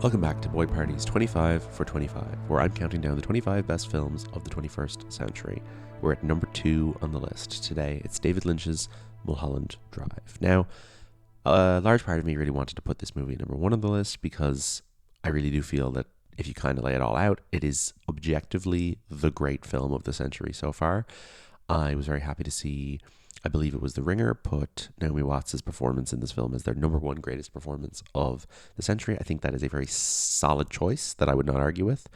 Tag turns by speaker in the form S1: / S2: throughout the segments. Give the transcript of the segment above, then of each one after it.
S1: Welcome back to Boy Party's 25 for 25, where I'm counting down the 25 best films of the 21st century. We're at number 2 on the list. Today, it's David Lynch's Mulholland Drive. Now, a large part of me really wanted to put this movie number 1 on the list because I really do feel that if you kind of lay it all out, it is objectively the great film of the century so far. I was very happy to see, I believe it was The Ringer, put Naomi Watts' performance in this film as their number 1 greatest performance of the century. I think that is a very solid choice that I would not argue with.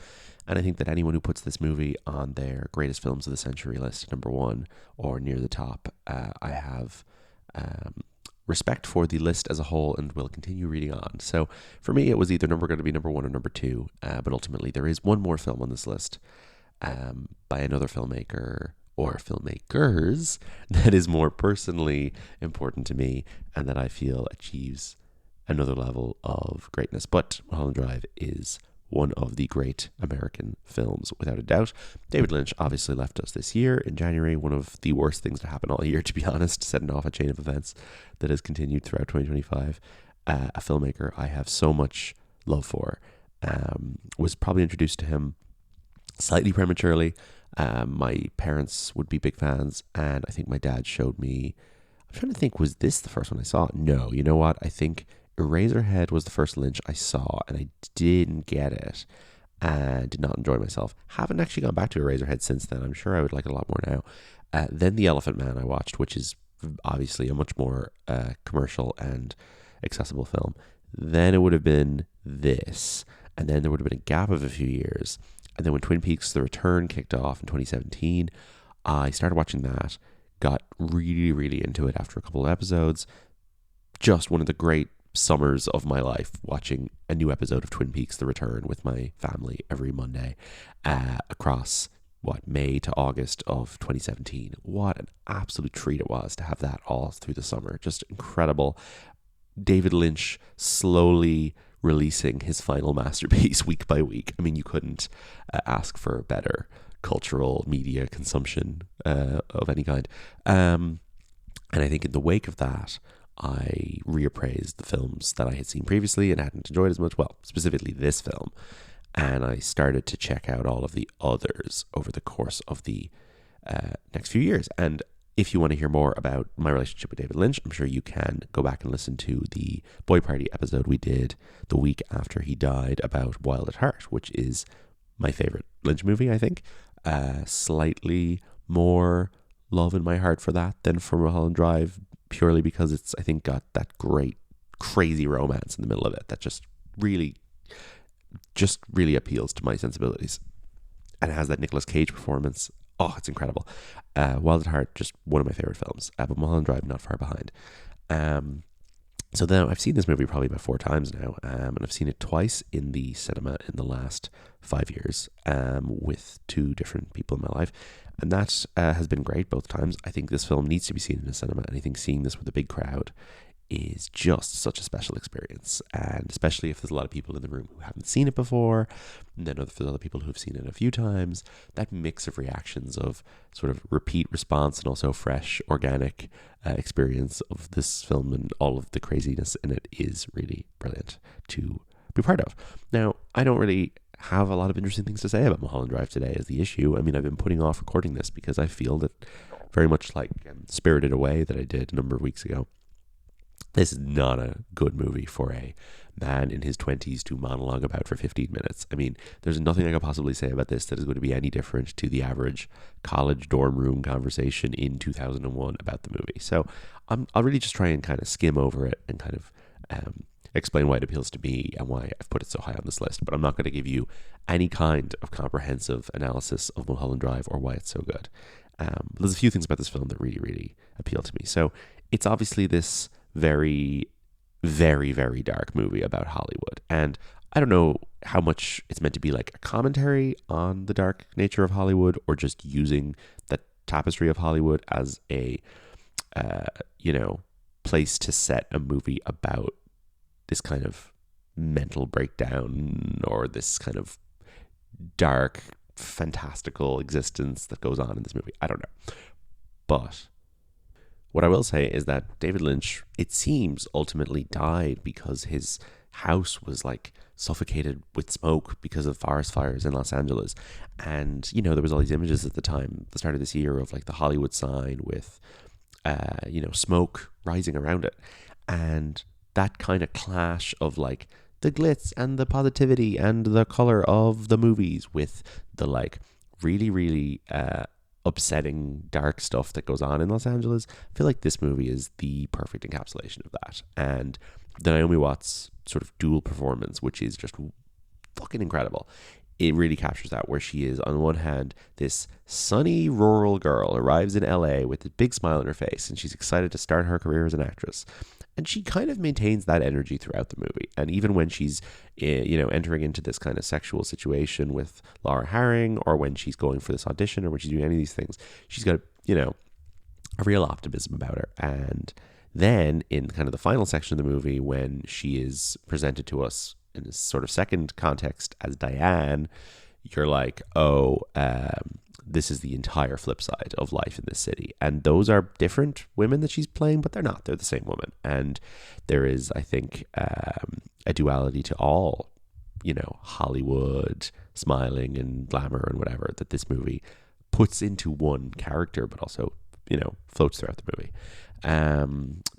S1: And I think that anyone who puts this movie on their greatest films of the century list at number 1 or near the top, I have respect for the list as a whole and will continue reading on. So for me, it was either going to be number 1 or number 2. But ultimately, there is one more film on this list by another filmmaker or filmmakers that is more personally important to me and that I feel achieves another level of greatness. But Mulholland Drive is one of the great American films, without a doubt. David Lynch obviously left us this year in January, one of the worst things to happen all year, to be honest, setting off a chain of events that has continued throughout 2025. A filmmaker I have so much love for. Was probably introduced to him slightly prematurely. My parents would be big fans, and I think my dad showed me, I'm trying to think, was this the first one I saw? No, you know what? I think Eraserhead was the first Lynch I saw, and I didn't get it and did not enjoy myself. Haven't actually gone back to Eraserhead since then. I'm sure I would like it a lot more now. Then The Elephant Man I watched, which is obviously a much more commercial and accessible film. Then it would have been this, and then there would have been a gap of a few years. And then when Twin Peaks: The Return kicked off in 2017, I started watching that, got really, really into it after a couple of episodes. Just one of the great summers of my life, watching a new episode of Twin Peaks: The Return with my family every Monday across, May to August of 2017. What an absolute treat it was to have that all through the summer. Just incredible. David Lynch slowly releasing his final masterpiece week by week. I mean, you couldn't ask for better cultural media consumption of any kind. And I think in the wake of that, I reappraised the films that I had seen previously and hadn't enjoyed as much. Well, specifically this film. And I started to check out all of the others over the course of the next few years. And if you want to hear more about my relationship with David Lynch, I'm sure you can go back and listen to the Boy Party episode we did the week after he died about Wild at Heart, which is my favorite Lynch movie, I think. Slightly more love in my heart for that than for Mulholland Drive, purely because it's, I think, got that great, crazy romance in the middle of it that just really appeals to my sensibilities. And it has that Nicolas Cage performance. Oh, it's incredible. Wild at Heart, just one of my favorite films. But Mulholland Drive, not far behind. So then I've seen this movie probably about 4 times now, and I've seen it twice in the cinema in the last 5 years with 2 different people in my life. And that has been great both times. I think this film needs to be seen in the cinema, and I think seeing this with a big crowd is just such a special experience, and especially if there's a lot of people in the room who haven't seen it before, and then if there's other people who've seen it a few times, that mix of reactions of sort of repeat response and also fresh, organic experience of this film and all of the craziness in it is really brilliant to be part of. Now, I don't really have a lot of interesting things to say about Mulholland Drive today as the issue. I mean, I've been putting off recording this because I feel that very much like Spirited Away that I did a number of weeks ago, this is not a good movie for a man in his 20s to monologue about for 15 minutes. I mean, there's nothing I could possibly say about this that is going to be any different to the average college dorm room conversation in 2001 about the movie. So I'll really just try and kind of skim over it and kind of explain why it appeals to me and why I've put it so high on this list. But I'm not going to give you any kind of comprehensive analysis of Mulholland Drive or why it's so good. There's a few things about this film that really, really appeal to me. So it's obviously this very, very, very dark movie about Hollywood. And I don't know how much it's meant to be like a commentary on the dark nature of Hollywood or just using the tapestry of Hollywood as a, place to set a movie about this kind of mental breakdown or this kind of dark, fantastical existence that goes on in this movie. I don't know. But what I will say is that David Lynch, it seems, ultimately died because his house was like suffocated with smoke because of forest fires in Los Angeles. And, you know, there was all these images at the time, the start of this year, of like the Hollywood sign with, you know, smoke rising around it. And that kind of clash of like the glitz and the positivity and the color of the movies with the like really, really upsetting dark stuff that goes on in Los Angeles. I feel like this movie is the perfect encapsulation of that. And the Naomi Watts sort of dual performance, which is just fucking incredible, it really captures that, where she is, on one hand, this sunny rural girl arrives in LA with a big smile on her face, and she's excited to start her career as an actress. And she kind of maintains that energy throughout the movie. And even when she's, you know, entering into this kind of sexual situation with Laura Harring, or when she's going for this audition, or when she's doing any of these things, she's got, you know, a real optimism about her. And then in kind of the final section of the movie, when she is presented to us in this sort of second context as Diane, you're like, oh, this is the entire flip side of life in this city. And those are different women that she's playing, but they're not. They're the same woman. And there is, I think, a duality to all, you know, Hollywood, smiling and glamour and whatever, that this movie puts into one character, but also, you know, floats throughout the movie.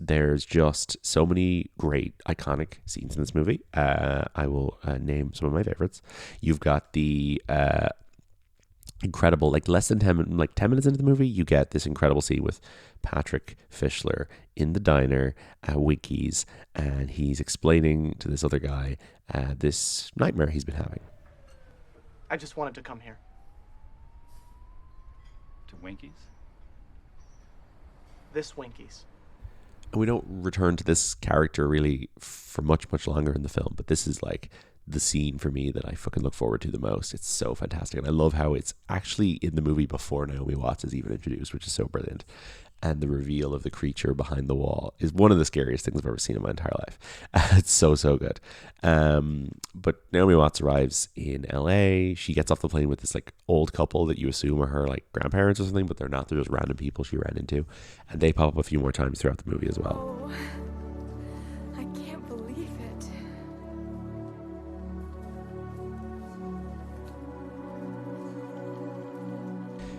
S1: There's just so many great iconic scenes in this movie. I will name some of my favorites. You've got the incredible, like less than 10 minutes into the movie, you get this incredible scene with Patrick Fischler in the diner at Winkies, and he's explaining to this other guy this nightmare he's been having.
S2: I just wanted to come here.
S3: To Winkies?
S2: This Winkies.
S1: And we don't return to this character really for much longer in the film, but this is like the scene for me that I fucking look forward to the most. It's so fantastic, and I love how it's actually in the movie before Naomi Watts is even introduced, which is so brilliant. And the reveal of the creature behind the wall is one of the scariest things I've ever seen in my entire life. It's so good. But Naomi Watts arrives in LA. She gets off the plane with this like old couple that you assume are her like grandparents or something, but they're not. They're just random people she ran into, and they pop up a few more times throughout the movie as well.
S4: Oh, I can't believe it.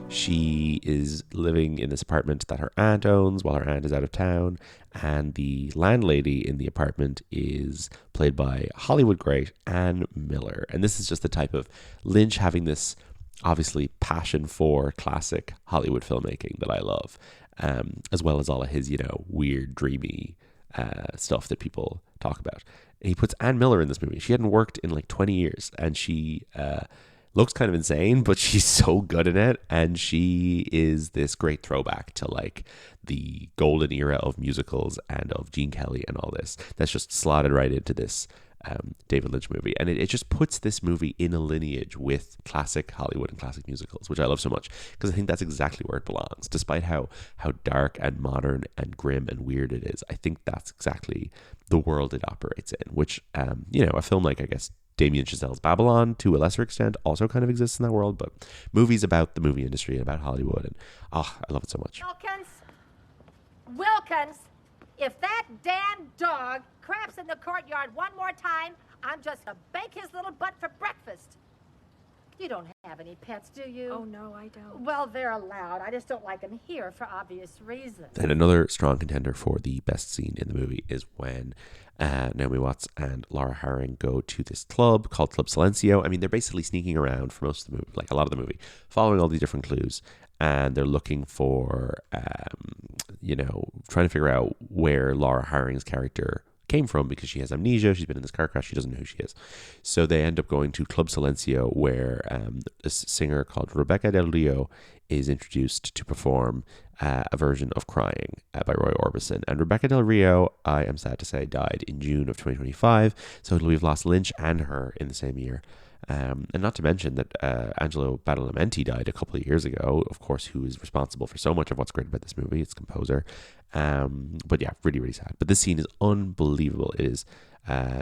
S1: She is living in this apartment that her aunt owns while her aunt is out of town, and the landlady in the apartment is played by Hollywood great Ann Miller. And this is just the type of Lynch having this obviously passion for classic Hollywood filmmaking that I love, as well as all of his, you know, weird, dreamy stuff that people talk about. And he puts Ann Miller in this movie. She hadn't worked in like 20 years, and she looks kind of insane, but she's so good in it. And she is this great throwback to like the golden era of musicals and of Gene Kelly and all this. That's just slotted right into this David Lynch movie. And it just puts this movie in a lineage with classic Hollywood and classic musicals, which I love so much, because I think that's exactly where it belongs. Despite how dark and modern and grim and weird it is, I think that's exactly the world it operates in, which, you know, a film like, I guess, Damien Chazelle's Babylon, to a lesser extent, also kind of exists in that world, but movies about the movie industry and about Hollywood, and I love it so much.
S5: Wilkins, if that damn dog craps in the courtyard one more time, I'm just gonna bake his little butt for breakfast. You don't have any pets, do you?
S4: Oh, no, I don't.
S5: Well, they're allowed. I just don't like them here for obvious reasons.
S1: And another strong contender for the best scene in the movie is when Naomi Watts and Laura Harring go to this club called Club Silencio. I mean, they're basically sneaking around for most of the movie, like a lot of the movie, following all these different clues. And they're looking for, you know, trying to figure out where Laura Harring's character came from, because she has amnesia. She's been in this car crash. She doesn't know who she is. So they end up going to Club Silencio, where this singer called Rebecca Del Rio is introduced to perform a version of Crying by Roy Orbison. And Rebecca Del Rio, I am sad to say, died in June of 2025. So we've lost Lynch and her in the same year. And not to mention that Angelo Badalamenti died a couple of years ago, of course, who is responsible for so much of what's great about this movie. It's composer. But yeah, really, really sad. But this scene is unbelievable. It is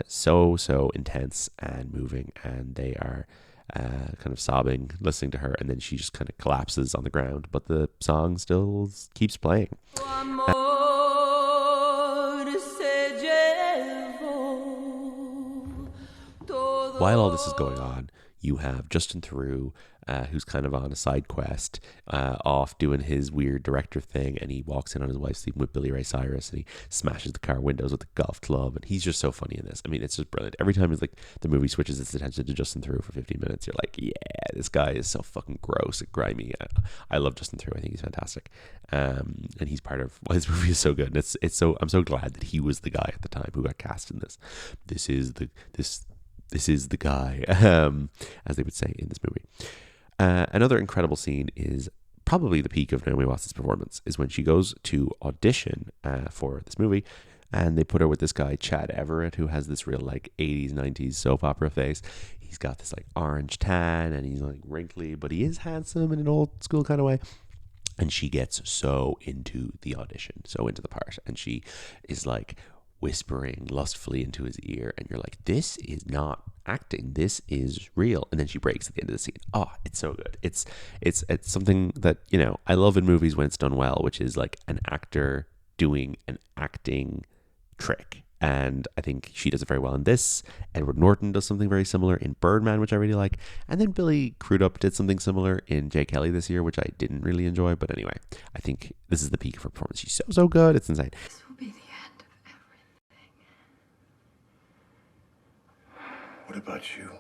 S1: so intense and moving, and they are kind of sobbing, listening to her, and then she just kind of collapses on the ground, but the song still keeps playing. While all this is going on, you have Justin Theroux, who's kind of on a side quest, off doing his weird director thing, and he walks in on his wife sleeping with Billy Ray Cyrus, and he smashes the car windows with the golf club, and he's just so funny in this. I mean, it's just brilliant. Every time it's like the movie switches its attention to Justin Theroux for 15 minutes, you're like, yeah, this guy is so fucking gross and grimy. I love Justin Theroux. I think he's fantastic, and he's part of why this movie is so good. And it's so I'm so glad that he was the guy at the time who got cast in this. This is the guy, as they would say in this movie. Another incredible scene is probably the peak of Naomi Watts' performance, is when she goes to audition for this movie, and they put her with this guy, Chad Everett, who has this real like 80s, 90s soap opera face. He's got this like orange tan, and he's like wrinkly, but he is handsome in an old school kind of way. And she gets so into the audition, so into the part, and she is like whispering lustfully into his ear, and you're like, this is not acting, this is real. And then she breaks at the end of the scene. Oh, it's so good. It's something that, you know, I love in movies when it's done well, which is like an actor doing an acting trick, and I think she does it very well in this. Edward Norton does something very similar in Birdman, which I really like, and then Billy Crudup did something similar in Jay Kelly this year, which I didn't really enjoy. But anyway, I think this is the peak of her performance. She's so good, it's insane.
S4: This will be the end of everything.
S3: What about you?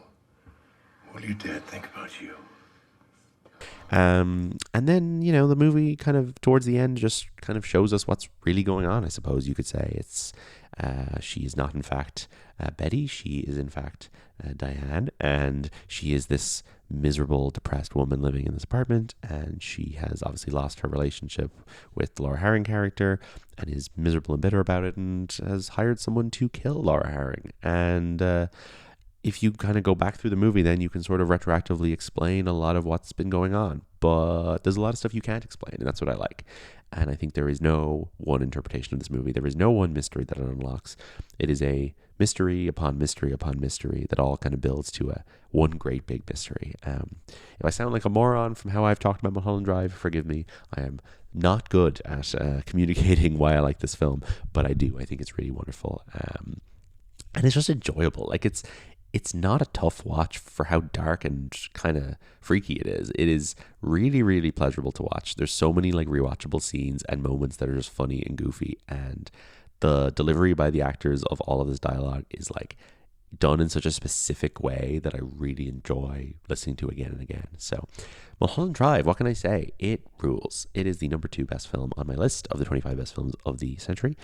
S3: What do your dad think about you?
S1: And then, you know, the movie kind of towards the end just kind of shows us what's really going on, I suppose you could say. It's she is not in fact Betty, she is in fact Diane, and she is this miserable, depressed woman living in this apartment, and she has obviously lost her relationship with the Laura Harring character and is miserable and bitter about it, and has hired someone to kill Laura Harring. And if you kind of go back through the movie, then you can sort of retroactively explain a lot of what's been going on. But there's a lot of stuff you can't explain, and that's what I like. And I think there is no one interpretation of this movie. There is no one mystery that it unlocks. It is a mystery upon mystery upon mystery that all kind of builds to one great big mystery. If I sound like a moron from how I've talked about Mulholland Drive, forgive me. I am not good at communicating why I like this film, but I do. I think it's really wonderful. And it's just enjoyable. Like, it's not a tough watch for how dark and kind of freaky it is. It is really, really pleasurable to watch. There's so many like rewatchable scenes and moments that are just funny and goofy, and the delivery by the actors of all of this dialogue is like done in such a specific way that I really enjoy listening to again and again. So Mulholland Drive, what can I say? It rules. It is the number 2 best film on my list of the 25 best films of the century.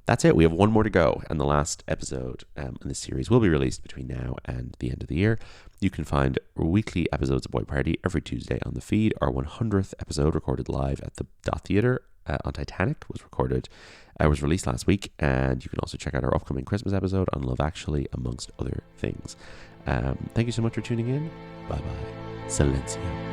S1: That's it. We have one more to go, and the last episode in this series will be released between now and the end of the year. You can find weekly episodes of Boy Party every Tuesday on the feed. Our 100th episode, recorded live at the Dot Theatre on Titanic, was released last week, and you can also check out our upcoming Christmas episode on Love Actually, amongst other things. Thank you so much for tuning in. Bye bye. Silencio.